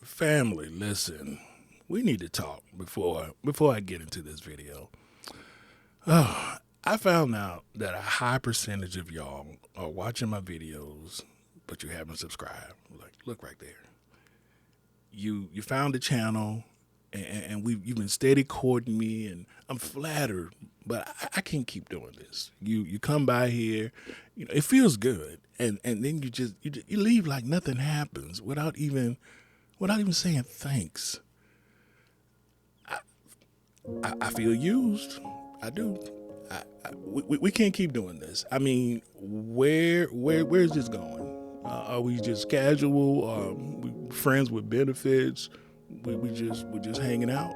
Family, listen. We need to talk before I get into this video. Oh, I found out that a high percentage of y'all are watching my videos, but you haven't subscribed. Like, look right there. You found the channel, and you've been steady courting me, and I'm flattered, but I can't keep doing this. You come by here, it feels good, and then you leave like nothing happens without even saying thanks. I feel used. I do. We can't keep doing this. I mean, where's this going? Are we just casual? We friends with benefits? We're just hanging out.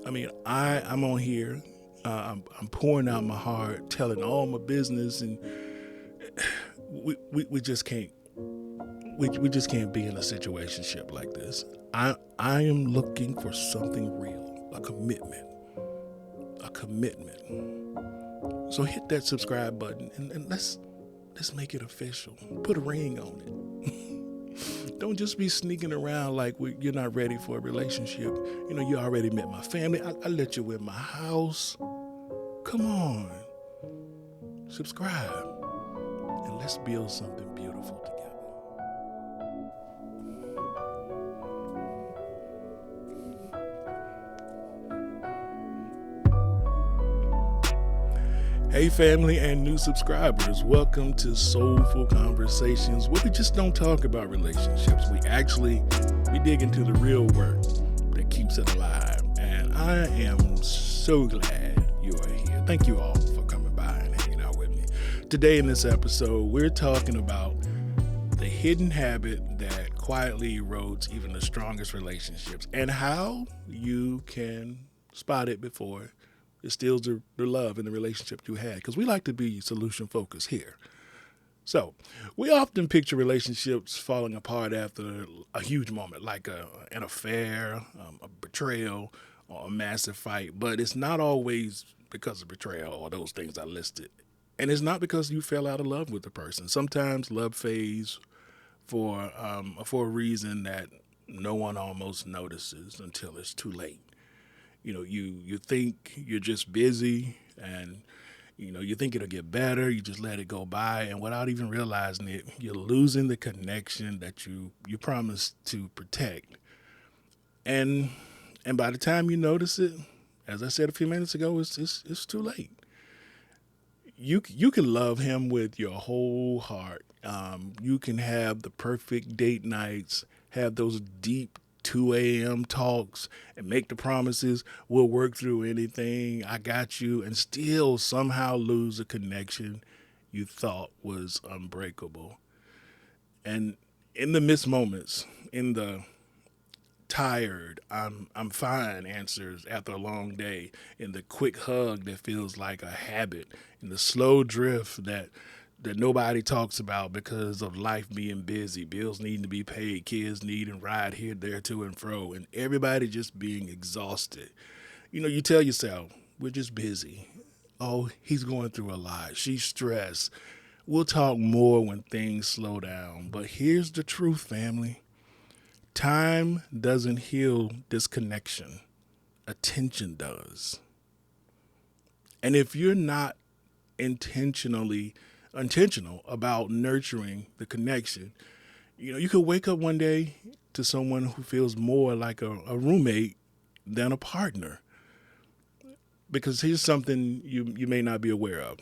I mean, I'm on here. I'm pouring out my heart, telling all my business, and we just can't. We just can't be in a situationship like this. I am looking for something real, a commitment, a commitment. So hit that subscribe button and let's make it official. Put a ring on it. Don't just be sneaking around like you're not ready for a relationship. You already met my family. I let you in my house. Come on, subscribe, and let's build something beautiful together. Hey family and new subscribers, welcome to Soulful Conversations, where we just don't talk about relationships. We dig into the real work that keeps it alive. And I am so glad you are here. Thank you all for coming by and hanging out with me. Today in this episode, we're talking about the hidden habit that quietly erodes even the strongest relationships and how you can spot it before it steals the love in the relationship you had. Because we like to be solution focused here. So we often picture relationships falling apart after a huge moment, like an affair, a betrayal, or a massive fight. But it's not always because of betrayal or those things I listed. And it's not because you fell out of love with the person. Sometimes love fades for a reason that no one almost notices until it's too late. You think you're just busy, and you think it'll get better. You just let it go by, and without even realizing it, you're losing the connection that you promised to protect. And by the time you notice it, as I said a few minutes ago, it's too late. You can love him with your whole heart. You can have the perfect date nights, have those deep 2 a.m. talks, and make the promises, we'll work through anything, I got you, and still somehow lose a connection you thought was unbreakable. And in the missed moments, in the tired, I'm fine answers after a long day, in the quick hug that feels like a habit, in the slow drift that nobody talks about because of life being busy, bills needing to be paid, kids need and ride here, there, to and fro, and everybody just being exhausted. You tell yourself, we're just busy. Oh, he's going through a lot. She's stressed. We'll talk more when things slow down. But here's the truth, family. Time doesn't heal disconnection. Attention does. And if you're not intentional about nurturing the connection, you could wake up one day to someone who feels more like a roommate than a partner. Because here's something you may not be aware of.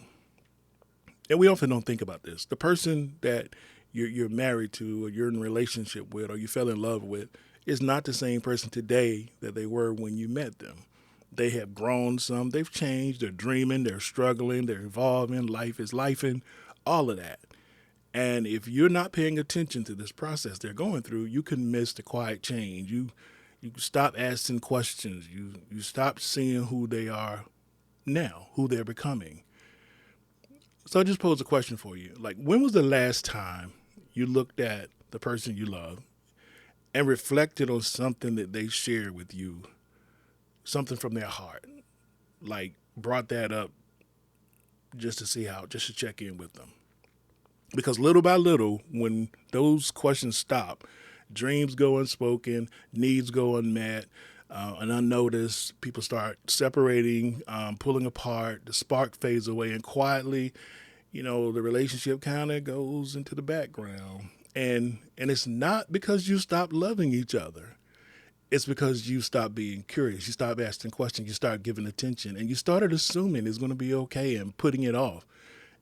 And we often don't think about this. The person that you're married to, or you're in a relationship with, or you fell in love with, is not the same person today that they were when you met them. They have grown some, they've changed, they're dreaming, they're struggling, they're evolving, life is lifing, all of that. And if you're not paying attention to this process they're going through, you can miss the quiet change. You stop asking questions. You stop seeing who they are now, who they're becoming. So I just pose a question for you. Like, when was the last time you looked at the person you love and reflected on something that they shared with you, something from their heart, like brought that up just to check in with them? Because little by little, when those questions stop, Dreams go unspoken, needs go unmet, and unnoticed. People start separating, pulling apart, the spark fades away, and quietly, the relationship kind of goes into the background. And it's not because you stop loving each other. It's because you stop being curious. You stop asking questions. You start giving attention, and you started assuming it's going to be okay and putting it off.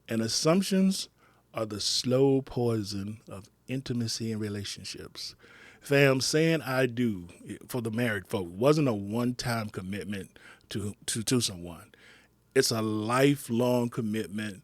And assumptions are the slow poison of intimacy and relationships. Fam, saying I do for the married folk wasn't a one-time commitment to someone. It's a lifelong commitment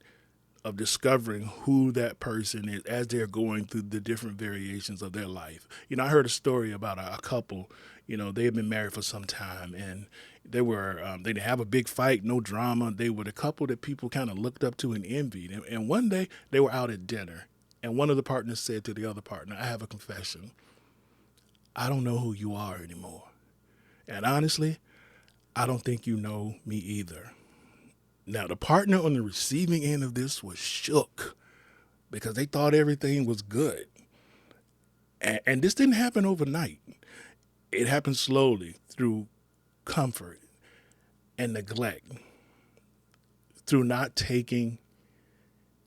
of discovering who that person is as they're going through the different variations of their life. I heard a story about a couple. They had been married for some time, and they didn't have a big fight, no drama. They were the couple that people kind of looked up to and envied. And one day they were out at dinner, and one of the partners said to the other partner, I have a confession. I don't know who you are anymore. And honestly, I don't think you know me either. Now, the partner on the receiving end of this was shook because they thought everything was good. And this didn't happen overnight. It happened slowly through comfort and neglect, through not taking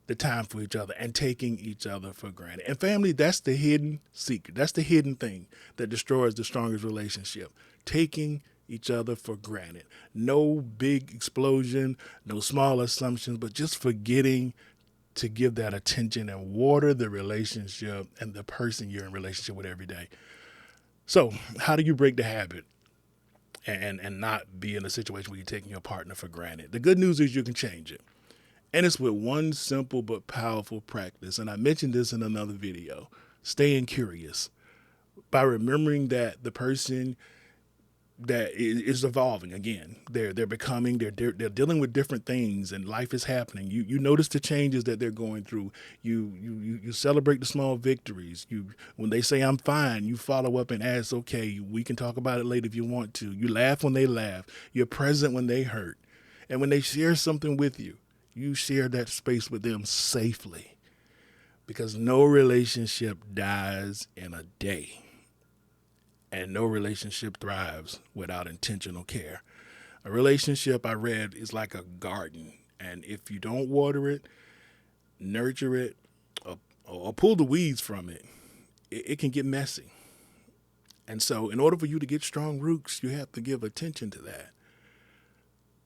the time for each other and taking each other for granted. And family, that's the hidden secret. That's the hidden thing that destroys the strongest relationship. Taking each other for granted. No big explosion, no small assumptions, but just forgetting to give that attention and water the relationship and the person you're in relationship with every day. So how do you break the habit and not be in a situation where you're taking your partner for granted? The good news is you can change it. And it's with one simple but powerful practice. And I mentioned this in another video, staying curious. By remembering that the person that is evolving again, they're becoming, they're dealing with different things, and life is happening. You notice the changes that they're going through. You celebrate the small victories. When they say I'm fine, you follow up and ask, okay, we can talk about it later if you want to. You laugh when they laugh. You're present when they hurt. And when they share something with you, you share that space with them safely, because no relationship dies in a day. And no relationship thrives without intentional care. A relationship, I read, is like a garden. And if you don't water it, nurture it, or pull the weeds from it, it can get messy. And so in order for you to get strong roots, you have to give attention to that.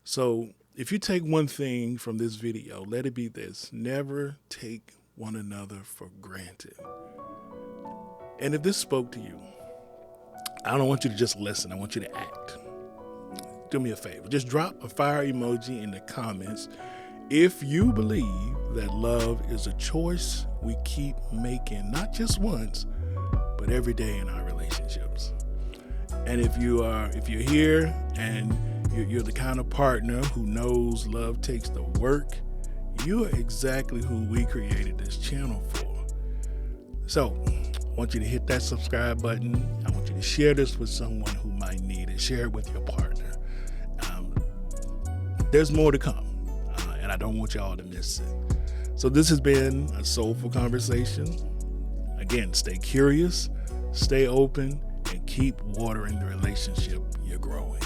So if you take one thing from this video, let it be this: never take one another for granted. And if this spoke to you, I don't want you to just listen. I want you to act. Do me a favor. Just drop a fire emoji in the comments if you believe that love is a choice we keep making, not just once, but every day in our relationships. And if you're here and you're the kind of partner who knows love takes the work, you are exactly who we created this channel for. So I want you to hit that subscribe button. I want you to share this with someone who might need it. Share it with your partner. There's more to come, and I don't want y'all to miss it. So this has been a Soulful Conversation. Again, stay curious, stay open, and keep watering the relationship you're growing.